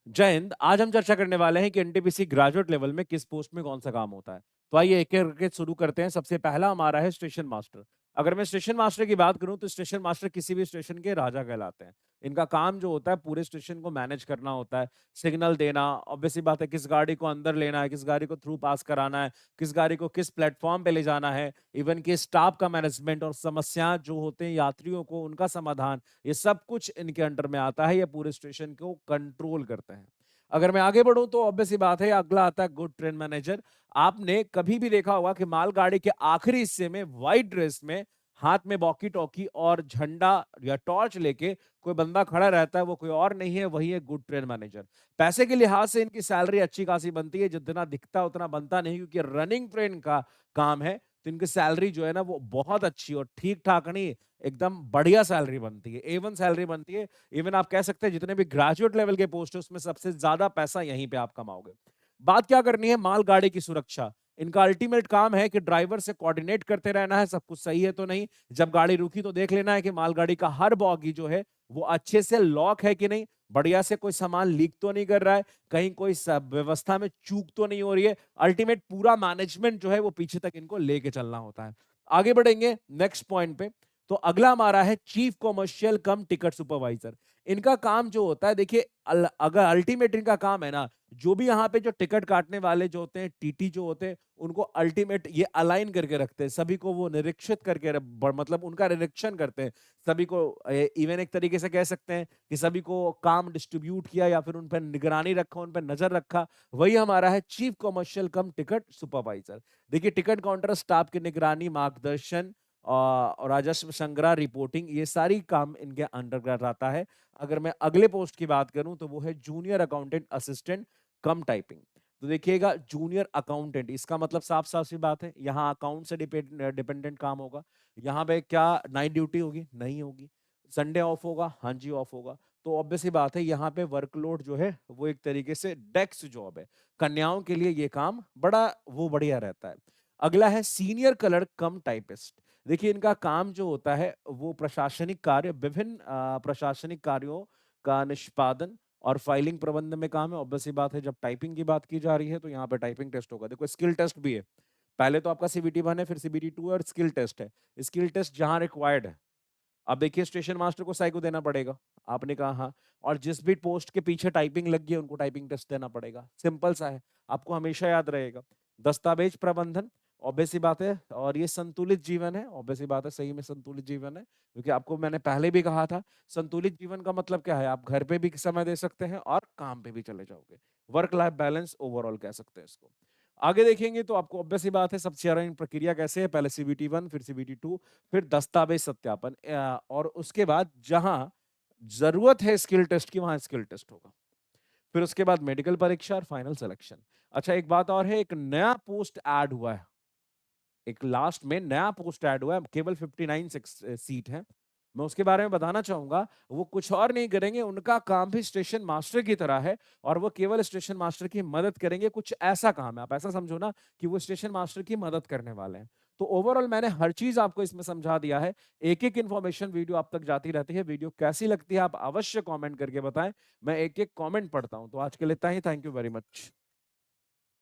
जय हिंद। आज हम चर्चा करने वाले हैं कि एनटीपीसी ग्रेजुएट लेवल में किस पोस्ट में कौन सा काम होता है। तो आइए एक एक करके शुरू करते हैं। सबसे पहला हमारा है स्टेशन मास्टर। अगर मैं स्टेशन मास्टर की बात करूं तो स्टेशन मास्टर किसी भी स्टेशन के राजा कहलाते हैं। इनका काम जो होता है पूरे स्टेशन को मैनेज करना होता है। सिग्नल देना, ऑब्वियस सी बात है, किस गाड़ी को अंदर लेना है, किस गाड़ी को थ्रू पास कराना है, किस गाड़ी को किस प्लेटफॉर्म पे ले जाना है, इवन कि स्टाफ का मैनेजमेंट और समस्या जो होते हैं यात्रियों को उनका समाधान, ये सब कुछ इनके अंडर में आता है। ये पूरे स्टेशन को कंट्रोल करते हैं। अगर मैं आगे बढ़ूं तो ऑब्वियस सी बात है, अगला आता है गुड ट्रेन मैनेजर। आपने कभी भी देखा होगा कि मालगाड़ी के आखिरी हिस्से में व्हाइट ड्रेस में, हाथ में वॉकी टॉकी और झंडा या टॉर्च लेके कोई बंदा खड़ा रहता है। वो कोई और नहीं है, वही है गुड ट्रेन मैनेजर। पैसे के लिहाज से इनकी सैलरी अच्छी खासी बनती है, जितना दिखता है उतना बनता नहीं, क्योंकि रनिंग ट्रेन का काम है। तो इनकी सैलरी जो है ना वो बहुत अच्छी और ठीक ठाक नहीं, एकदम बढ़िया सैलरी बनती है, ए वन सैलरी बनती है। इवन आप कह सकते हैं जितने भी ग्रेजुएट लेवल के पोस्ट है उसमें सबसे ज्यादा पैसा यहीं पे आप कमाओगे। बात क्या करनी है, मालगाड़ी की सुरक्षा। इनका अल्टीमेट काम है कि ड्राइवर से कोऑर्डिनेट करते रहना है, सब कुछ सही है तो नहीं। जब गाड़ी रुकी तो देख लेना है कि मालगाड़ी का हर बॉगी जो है वो अच्छे से लॉक है कि नहीं, बढ़िया से कोई सामान लीक तो नहीं कर रहा है, कहीं कोई व्यवस्था में चूक तो नहीं हो रही है। अल्टीमेट पूरा मैनेजमेंट जो है वो पीछे तक इनको लेके चलना होता है। आगे बढ़ेंगे नेक्स्ट पॉइंट पे। तो अगला हमारा है चीफ कॉमर्शियल कम टिकट सुपरवाइजर। इनका काम जो होता है, देखिए अगर अल्टीमेट इनका काम है ना, जो भी यहाँ पे जो टिकट काटने वाले जो होते हैं, टीटी जो होते हैं, उनको अल्टीमेट ये अलाइन करके रखते हैं। सभी को वो निरीक्षित करके मतलब उनका निरीक्षण करते हैं। सभी को इवन एक तरीके से कह सकते हैं कि सभी को काम डिस्ट्रीब्यूट किया या फिर उन पर निगरानी रखा, उन पर नजर रखा। वही हमारा है चीफ कॉमर्शियल कम टिकट सुपरवाइजर। देखिए टिकट काउंटर स्टाफ की निगरानी, मार्गदर्शन और राजस्व संग्रह, रिपोर्टिंग, ये सारी काम इनके अंडर आता है। अगर मैं अगले पोस्ट की बात करूं तो वो है जूनियर अकाउंटेंट असिस्टेंट कम टाइपिंग। तो देखिएगा जूनियर अकाउंटेंट, इसका मतलब साफ साफ सी बात है, यहाँ अकाउंट से डिपेंडेंट काम होगा। यहाँ पे क्या नाइट ड्यूटी होगी? नहीं होगी। संडे ऑफ होगा? हाँ जी ऑफ होगा। तो ऑब्वियस सी बात है, यहाँ पे वर्कलोड जो है वो एक तरीके से डेस्क जॉब है। कन्याओं के लिए ये काम बड़ा वो बढ़िया रहता है। अगला है सीनियर कलर कम टाइपिस्ट। देखिए इनका काम जो होता है वो प्रशासनिक कार्य, विभिन्न प्रशासनिक कार्यों का निष्पादन और फाइलिंग प्रबंध में काम है। ऑब्वियस सी बात है, जब टाइपिंग की बात की जा रही है तो यहाँ पे टाइपिंग टेस्ट होगा। देखो स्किल टेस्ट भी है, पहले तो आपका सीबीटी 1 है, फिर सीबीटी 2 है और स्किल टेस्ट है। स्किल टेस्ट जहां रिक्वायर्ड है, अब देखिए स्टेशन मास्टर को साइको देना पड़ेगा, आपने कहा हाँ। और जिस भी पोस्ट के पीछे टाइपिंग लग गई है उनको टाइपिंग टेस्ट देना पड़ेगा, सिंपल सा है, आपको हमेशा याद रहेगा। दस्तावेज प्रबंधन, ऑब्वियस सी बात है। और ये संतुलित जीवन है, ऑब्वियस सी बात है, सही में संतुलित जीवन है, क्योंकि आपको मैंने पहले भी कहा था संतुलित जीवन का मतलब क्या है, आप घर पे भी समय दे सकते हैं और काम पे भी चले जाओगे। वर्क लाइफ बैलेंस ओवरऑल कह सकते हैं इसको। आगे देखेंगे तो आपको ऑब्वियस सी बात है सबसे ज्यादा प्रक्रिया कैसे है, पहले सीबीटी 1, फिर सीबीटी 2, फिर दस्तावेज सत्यापन, और उसके बाद जहां जरूरत है स्किल टेस्ट की वहां स्किल टेस्ट होगा। फिर उसके बाद मेडिकल परीक्षा और फाइनल सिलेक्शन। अच्छा एक बात और है, एक नया पोस्ट ऐड हुआ है, एक लास्ट में नया पोस्ट ऐड हुआ है, केवल 59 सीट है। मैं उसके बारे में बताना चाहूंगा। वो कुछ और नहीं करेंगे, उनका काम भी स्टेशन मास्टर की तरह है, और वो केवल स्टेशन मास्टर की मदद करेंगे। कुछ ऐसा काम है, आप ऐसा समझो ना कि वो स्टेशन मास्टर की मदद करने वाले हैं। तो ओवरऑल मैंने हर चीज आपको इसमें समझा दिया है। एक एक इन्फॉर्मेशन वीडियो आप तक जाती रहती है। वीडियो कैसी लगती है आप अवश्य कमेंट करके बताएं, मैं एक एक कमेंट पढ़ता हूं। तो आज के लिए इतना ही, थैंक यू वेरी मच।